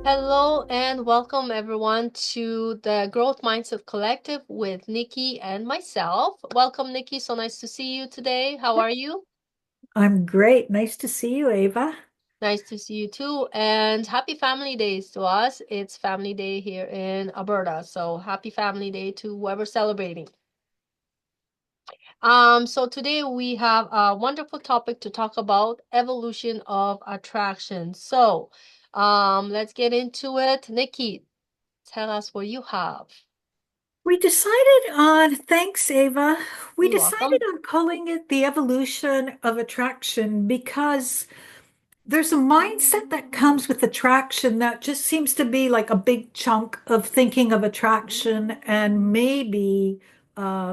Hello and welcome everyone to the Growth Mindset Collective with Nikki and myself. Welcome, Nikki. So nice to see you today. How are you? I'm great. Nice to see you, Ava. Nice to see you too. And happy Family Days to us. It's Family Day here in Alberta. So happy Family Day to whoever's celebrating. So today we have a wonderful topic to talk about, evolution of attraction. So, let's get into it. Nikki, tell us what you have. Thanks, Ava. We You're decided welcome. on calling it the evolution of attraction because there's a mindset that comes with attraction that just seems to be like a big chunk of thinking of attraction and maybe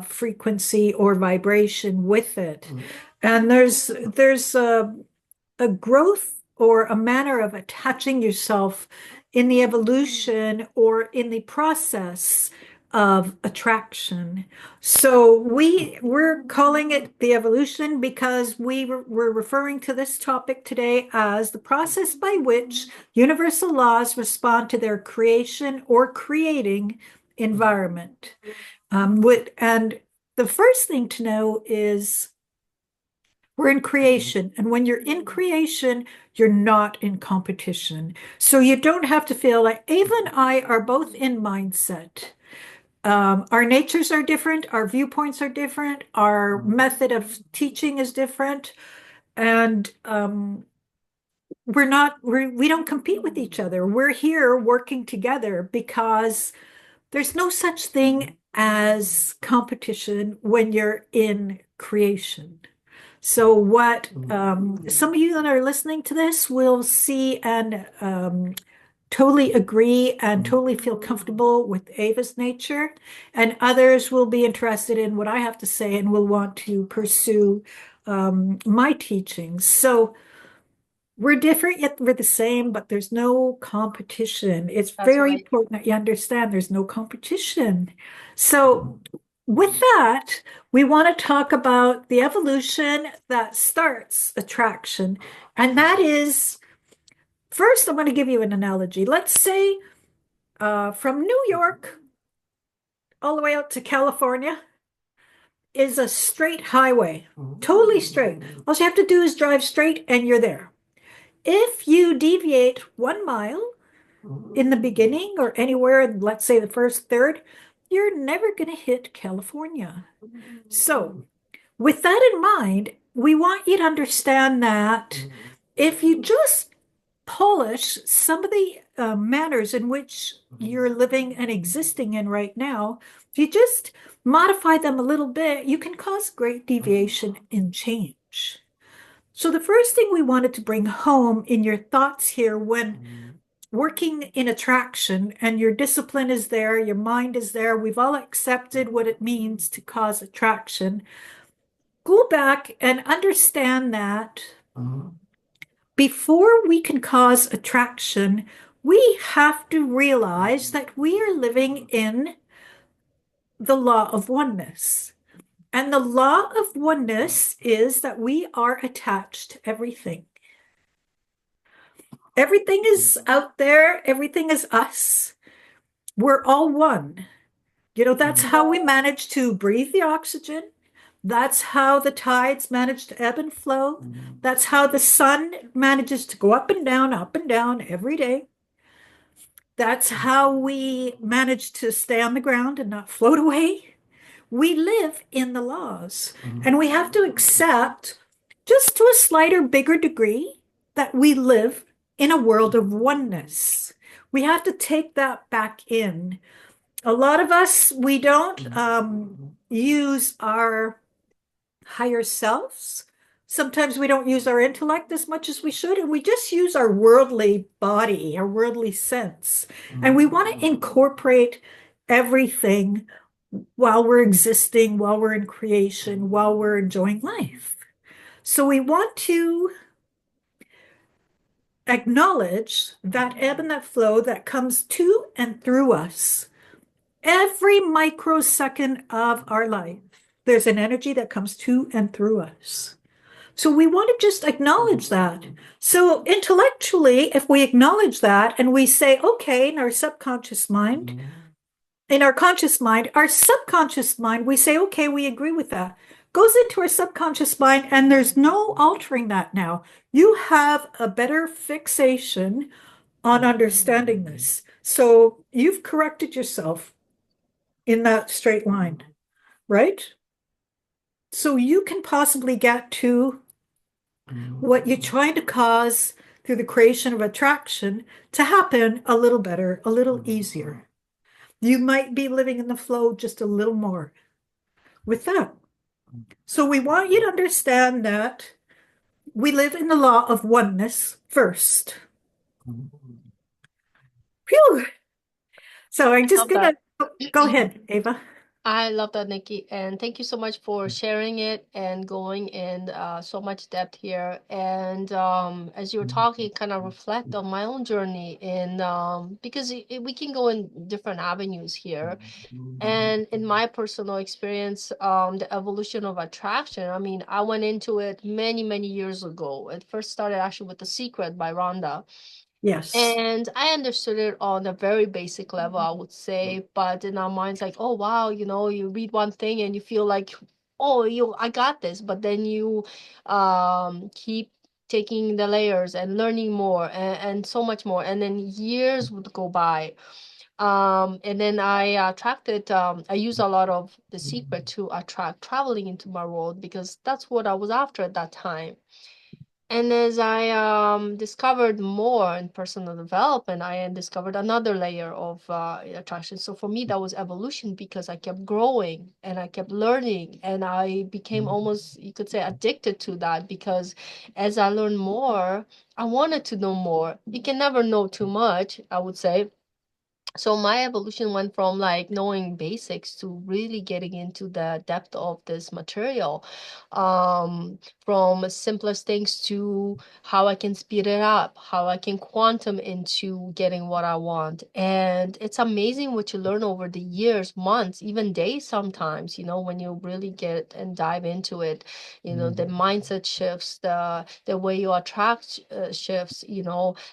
frequency or vibration with it. And there's a growth or a manner of attaching yourself in the evolution or in the process of attraction. So we're calling it the evolution because we're referring to this topic today as the process by which universal laws respond to their creation or creating environment. And the first thing to know is we're in creation. And when you're in creation, you're not in competition. So you don't have to feel like Ava and I are both in mindset. Our natures are different, our viewpoints are different, our method of teaching is different, and we don't compete with each other. We're here working together because there's no such thing as competition when you're in creation. So what some of you that are listening to this will see and totally agree and totally feel comfortable with Ava's nature, and others will be interested in what I have to say and will want to pursue my teachings. So we're different, yet we're the same, but there's no competition. It's That's very right. important that you understand there's no competition. So, with that, we want to talk about the evolution that starts attraction. And that is, first, I'm going to give you an analogy. Let's say from New York all the way out to California is a straight highway, totally straight. All you have to do is drive straight and you're there. If you deviate 1 mile in the beginning or anywhere in, let's say, the first third, you're never going to hit California. So, with that in mind, we want you to understand that if you just polish some of the manners in which you're living and existing in right now, if you just modify them a little bit, you can cause great deviation and change. So, the first thing we wanted to bring home in your thoughts here when working in attraction and your discipline is there, your mind is there, we've all accepted what it means to cause attraction. Go back and understand that before we can cause attraction, we have to realize that we are living in the law of oneness. And the law of oneness is that we are attached to everything. Everything is out there, everything is us. We're all one. That's how we manage to breathe the oxygen. That's how the tides manage to ebb and flow. That's how the sun manages to go up and down every day. That's how we manage to stay on the ground and not float away. We live in the laws, and we have to accept, just to a slighter, bigger degree, that we live in a world of oneness. We have to take that back in. A lot of us, we don't use our higher selves. Sometimes we don't use our intellect as much as we should, and we just use our worldly body, our worldly sense. And we want to incorporate everything while we're existing, while we're in creation, while we're enjoying life. So we want to acknowledge that ebb and that flow that comes to and through us every microsecond of our life. There's an energy that comes to and through us. So we want to just acknowledge that. So intellectually, if we acknowledge that and we say, okay, in our subconscious mind, in our subconscious mind, we say, okay, we agree with that. Goes into our subconscious mind, and there's no altering that now. You have a better fixation on understanding this. So you've corrected yourself in that straight line, right? So you can possibly get to what you're trying to cause through the creation of attraction to happen a little better, a little easier. You might be living in the flow just a little more with that. So we want you to understand that we live in the law of oneness first. Phew. So I'm just Love gonna that. go ahead, Ava. I love that, Nikki, and thank you so much for sharing it and going in so much depth here. And as you were talking, kind of reflect on my own journey in because we can go in different avenues here. And in my personal experience, the evolution of attraction, I mean, I went into it many, many years ago. It first started actually with The Secret by Rhonda. Yes. And I understood it on a very basic level, I would say. But in our minds, like, oh wow, you read one thing and you feel like, oh, I got this. But then you keep taking the layers and learning more and so much more. And then years would go by. And then I attracted, I use a lot of The Secret to attract traveling into my world because that's what I was after at that time. And as I discovered more in personal development, I discovered another layer of attraction. So for me, that was evolution because I kept growing and I kept learning, and I became almost, you could say, addicted to that because as I learned more, I wanted to know more. You can never know too much, I would say. So my evolution went from like knowing basics to really getting into the depth of this material, from simplest things to how I can speed it up, how I can quantum into getting what I want. And it's amazing what you learn over the years, months, even days sometimes, when you really get and dive into it, the mindset shifts, the way you attract shifts,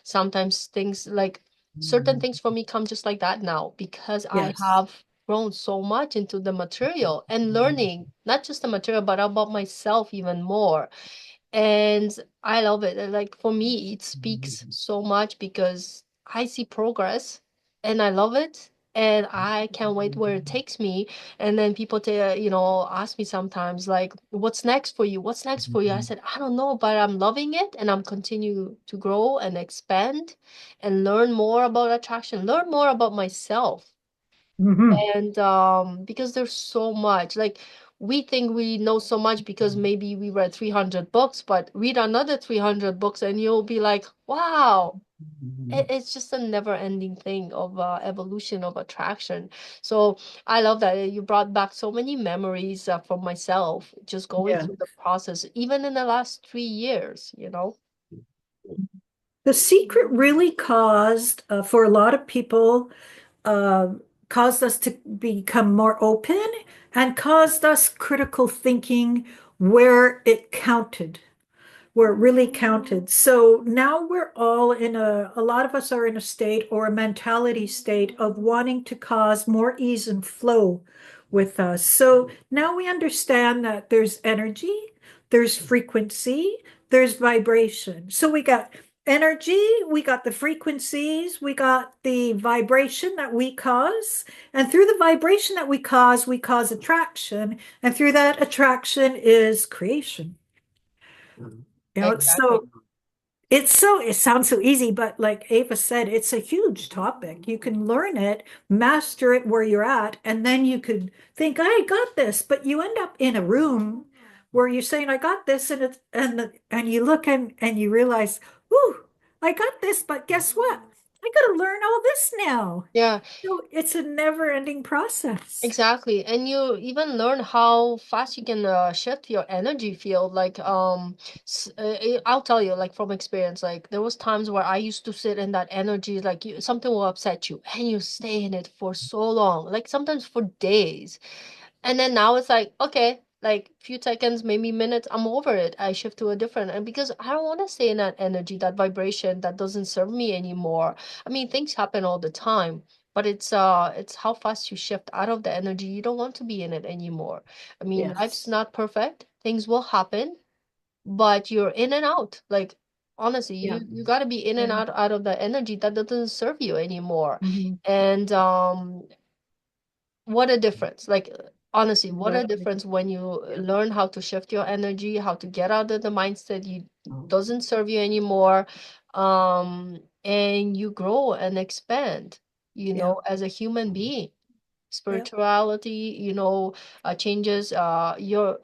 sometimes things like certain things for me come just like that now because I Yes. have grown so much into the material and learning not just the material but about myself even more. And I love it. And, like, for me it speaks so much because I see progress and I love it, and I can't wait where it takes me. And then people ask me sometimes like, what's next for you, what's next for you? I said, I don't know, but I'm loving it and I'm continue to grow and expand and learn more about attraction, learn more about myself. Hmm. And because there's so much, like, we think we know so much because maybe we read 300 books, but read another 300 books and you'll be like, wow, it's just a never-ending thing of evolution of attraction. So I love that you brought back so many memories from myself, just going Yeah. through the process, even in the last 3 years. The secret really caused, for a lot of people, uh, caused us to become more open and caused us critical thinking where it counted, where it really counted. So now we're all a lot of us are in a state or a mentality state of wanting to cause more ease and flow with us. So now we understand that there's energy, there's frequency, there's vibration. So we got energy, we got the frequencies, we got the vibration that we cause. And through the vibration that we cause attraction. And through that attraction is creation. Exactly. So it sounds so easy, but like Ava said, it's a huge topic. You can learn it, master it where you're at, and then you could think, I got this, but you end up in a room where you're saying, I got this, and and you look and you realize, whoo, I got this, but guess what? I gotta learn all this now. Yeah. So it's a never-ending process. Exactly. And you even learn how fast you can shift your energy field. Like, I'll tell you, like, from experience, like, there was times where I used to sit in that energy, like, something will upset you and you stay in it for so long, like sometimes for days. And then now it's like, okay, like few seconds, maybe minutes, I'm over it. I shift to a different, and because I don't want to stay in that energy, that vibration that doesn't serve me anymore. I mean, things happen all the time, but it's how fast you shift out of the energy. You don't want to be in it anymore. I mean, life's Yes. not perfect. Things will happen, but you're in and out. Like honestly, Yeah. you got to be in and Yeah. out of the energy that doesn't serve you anymore. Mhm. And what a difference. Like honestly, what a Exactly. difference when you Yeah. learn how to shift your energy, how to get out of the mindset you doesn't serve you anymore, and you grow and expand, Yeah. as a human being. Yeah. Spirituality, changes your,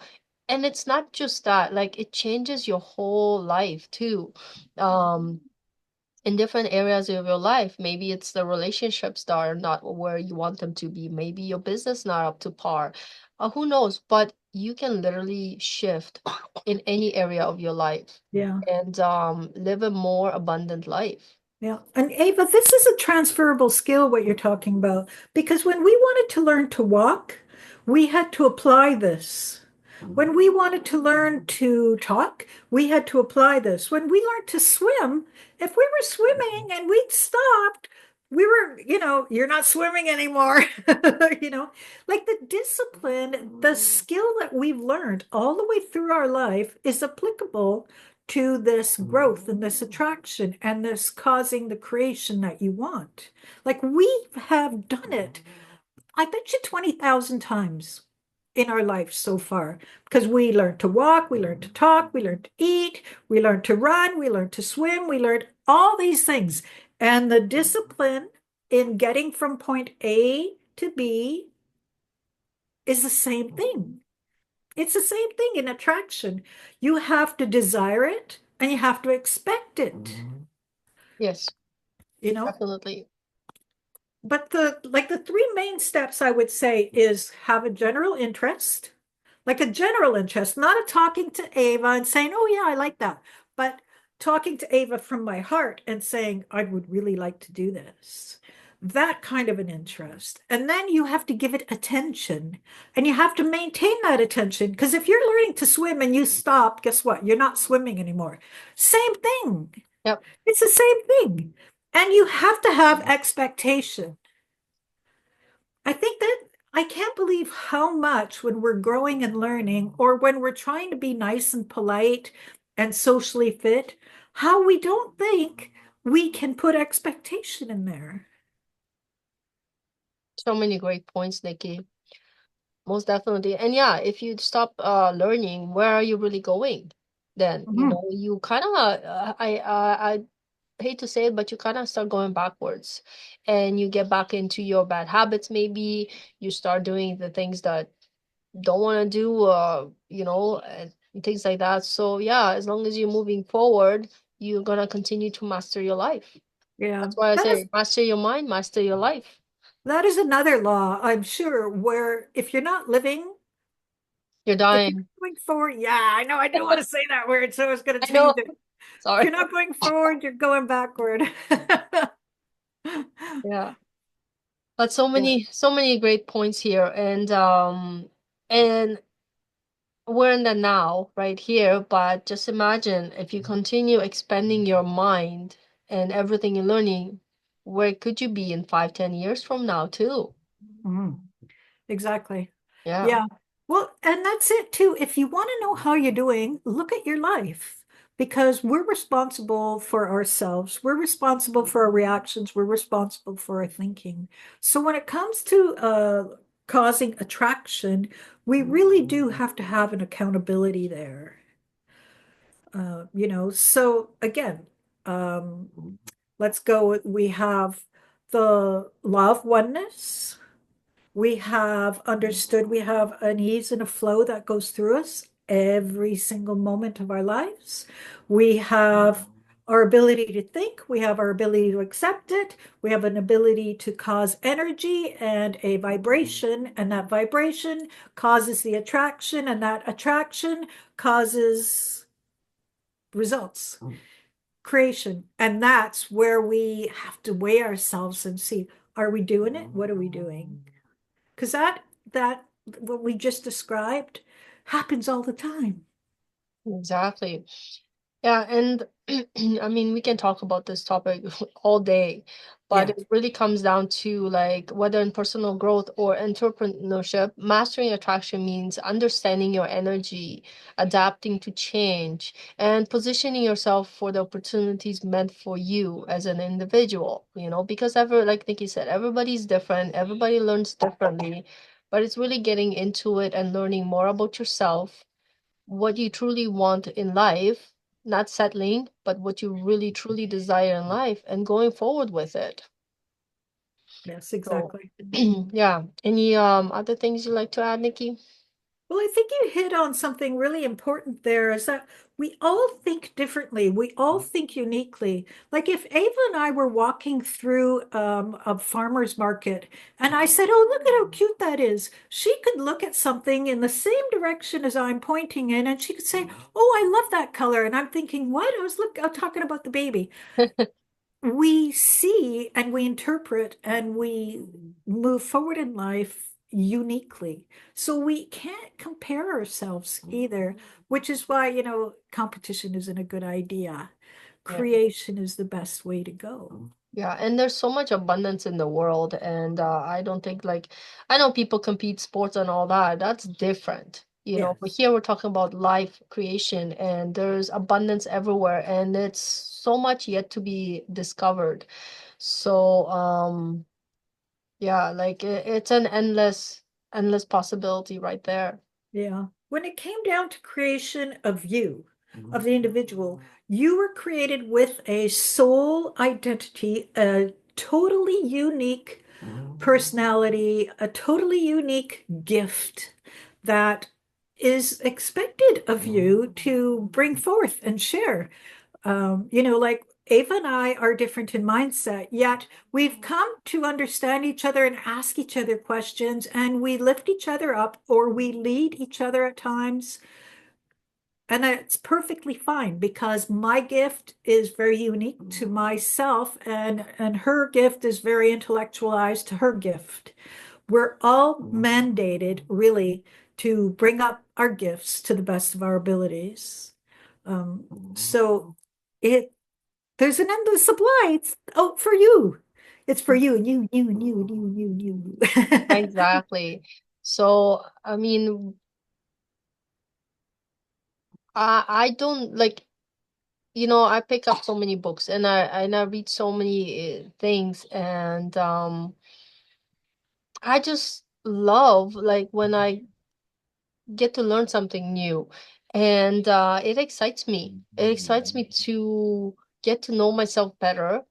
and it's not just that, like it changes your whole life too. Um, in different areas of your life. Maybe it's the relationships that are not where you want them to be. Maybe your business not up to par. Who knows? But you can literally shift in any area of your life Yeah. and live a more abundant life. Yeah. And Ava, this is a transferable skill, what you're talking about, because when we wanted to learn to walk, we had to apply this. When we wanted to learn to talk, we had to apply this. When we learned to swim, if we were swimming and we'd stopped, we were, you're not swimming anymore. you know, like the discipline, the skill that we've learned all the way through our life is applicable to this growth and this attraction and this causing the creation that you want. Like we have done it, I bet you 20,000 times in our life so far because we learned to walk, we learned to talk, we learned to eat, we learned to run, we learned to swim, we learned all these things. And the discipline in getting from point A to B is the same thing. It's the same thing in attraction. You have to desire it and you have to expect it, Yes, you know? definitely. But the three main steps I would say is have a general interest, like a general interest, not a talking to Ava and saying, "Oh yeah, I like that," but talking to Ava from my heart and saying, "I would really like to do this." That kind of an interest. And then you have to give it attention and you have to maintain that attention because if you're learning to swim and you stop, guess what? You're not swimming anymore. Same thing. Yep. It's the same thing. And you have to have expectation. I think that I can't believe how much when we're growing and learning, or when we're trying to be nice and polite and socially fit, how we don't think we can put expectation in there. So many great points, Nikki. Most definitely. And yeah, if you stop learning, where are you really going? Then, Mhm. you kind of I hate to say it, but you kind of start going backwards and you get back into your bad habits. Maybe you start doing the things that you don't want to do, and things like that. So yeah, as long as you're moving forward, you're gonna continue to master your life. Yeah, That's why I that is say master your mind, master your life. that is another law, I'm sure, where if you're not living, You're if you're dying. going forward, yeah, I know I didn't want to say that word, so I was going to I know. change it. If Sorry. you're not going forward, you're going backward. Yeah. But so Yeah. many, so many great points here. And we're in the now right here, but just imagine if you continue expanding your mind and everything you're learning, where could you be in 5, 10 years from now too? Mhm. Exactly. Yeah. Yeah. Well, and that's it too. If you want to know how you're doing, look at your life because we're responsible for ourselves. We're responsible for our reactions. We're responsible for our thinking. So when it comes to causing attraction, we really do have to have an accountability there. So again, let's go. We have the law of oneness. We have understood we have an ease and a flow that goes through us every single moment of our lives. We have our ability to think, we have our ability to accept it, we have an ability to cause energy and a vibration, and that vibration causes the attraction, and that attraction causes results, creation. And that's where we have to weigh ourselves and see, are we doing it? What are we doing? Because that what we just described happens all the time. Exactly. Yeah, and I mean, we can talk about this topic all day, but Yeah. it really comes down to like whether in personal growth or entrepreneurship, mastering attraction means understanding your energy, adapting to change, and positioning yourself for the opportunities meant for you as an individual, because like Nikki said, everybody's different, everybody learns differently, but it's really getting into it and learning more about yourself, what you truly want in life, not settling, but what you really truly desire in life and going forward with it. Yes, So, exactly. yeah. Any other things you like to add, Nikki? Well, I think you hit on something really important there is that we all think differently. We all think uniquely. Like if Ava and I were walking through a farmer's market and I said, "Oh, look at how cute that is." She could look at something in the same direction as I'm pointing in and she could say, "Oh, I love that color." And I'm thinking, "What?" I was talking about the baby. We see and we interpret and we move forward in life uniquely. So we can't compare ourselves either, which is why, competition isn't a good idea. Yeah. Creation is the best way to go. Yeah, and there's so much abundance in the world, and I don't think like I know people compete sports and all that. That's different, But Yes. here we're talking about life creation, and there's abundance everywhere, and it's so much yet to be discovered. So, yeah, like it's an endless possibility right there. Yeah. When it came down to creation of you, of the individual, you were created with a soul identity, a totally unique personality, a totally unique gift that is expected of you to bring forth and share. Like Ava and I are different in mindset, yet we've come to understand each other and ask each other questions, and we lift each other up or we lead each other at times. And that's perfectly fine because my gift is very unique to myself, and her gift is very intellectualized to her gift. We're all mandated really to bring up our gifts to the best of our abilities. So it there's an endless supply. It's for you. It's for you and you and you and you and you and you. Exactly. So, I mean, I don't like, I pick up so many books and I read so many things, and I just love like when I get to learn something new, and it excites me. It excites me to get to know myself better,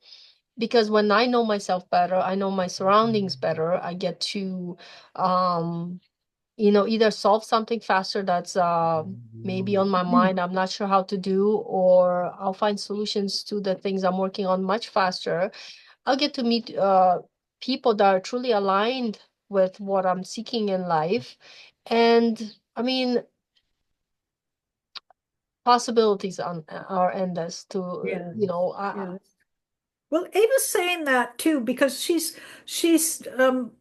because when I know myself better, I know my surroundings better. I get to um either solve something faster that's maybe on my mind, I'm not sure how to do, or I'll find solutions to the things I'm working on much faster. I'll get to meet people that are truly aligned with what I'm seeking in life. And I mean, possibilities are endless to, Yes, yes. Well, Ava's saying that too because she's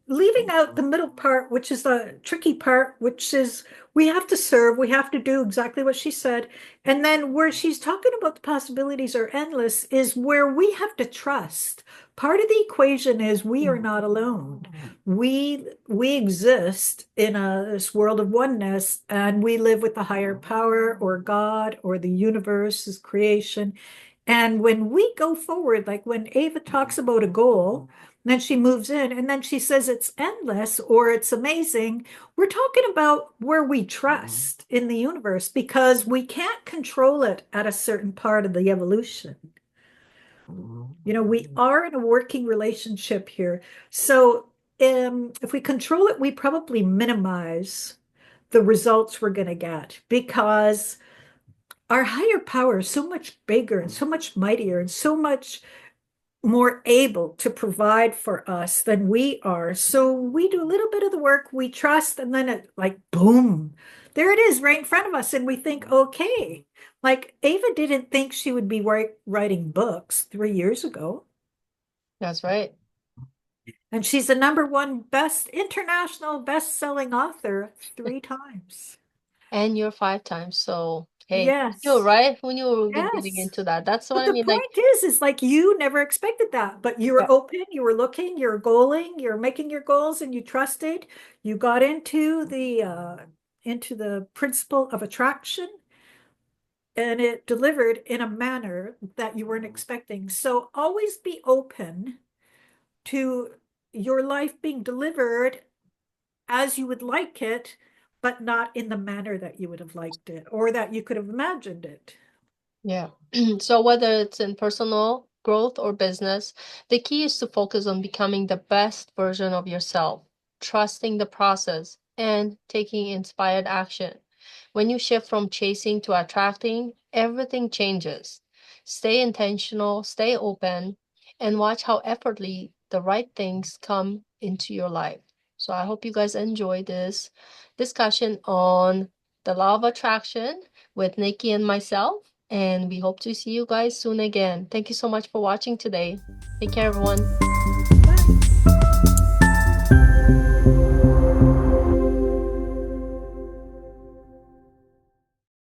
leaving out the middle part, which is the tricky part, which is we have to serve, we have to do exactly what she said, and then where she's talking about the possibilities are endless is where we have to trust. Part of the equation is we are not alone. We exist in this world of oneness, and we live with the higher power or God or the universe's creation. And when we go forward, like when Ava talks about a goal, then she moves in and then she says it's endless or it's amazing. We're talking about where we trust in the universe because we can't control it at a certain part of the evolution. We are in a working relationship here. So if we control it, we probably minimize the results we're going to get because our higher power is so much bigger and so much mightier and so much more able to provide for us than we are. So we do a little bit of the work, we trust, and then it like boom, there it is right in front of us. And we think, okay, like Ava didn't think she would be writing books 3 years ago. that's right. And she's the number one best international best-selling author 3 times. And you're 5 times. So, hey, you Yes. right? Who knew we would be getting Yes. into that? That's what But I the mean. Like, point is like you never expected that, but you yeah, were open, you were looking, you're goaling, you're making your goals, and you trusted. You got into the principle of attraction, and it delivered in a manner that you weren't expecting. So always be open to your life being delivered as you would like it, but not in the manner that you would have liked it or that you could have imagined it. yeah. So whether it's in personal growth or business, the key is to focus on becoming the best version of yourself, trusting the process, and taking inspired action. When you shift from chasing to attracting, everything changes. Stay intentional, stay open, and watch how effortlessly the right things come into your life. So I hope you guys enjoy this discussion on the law of attraction with Nikki and myself. And we hope to see you guys soon again. Thank you so much for watching today. Take care, everyone.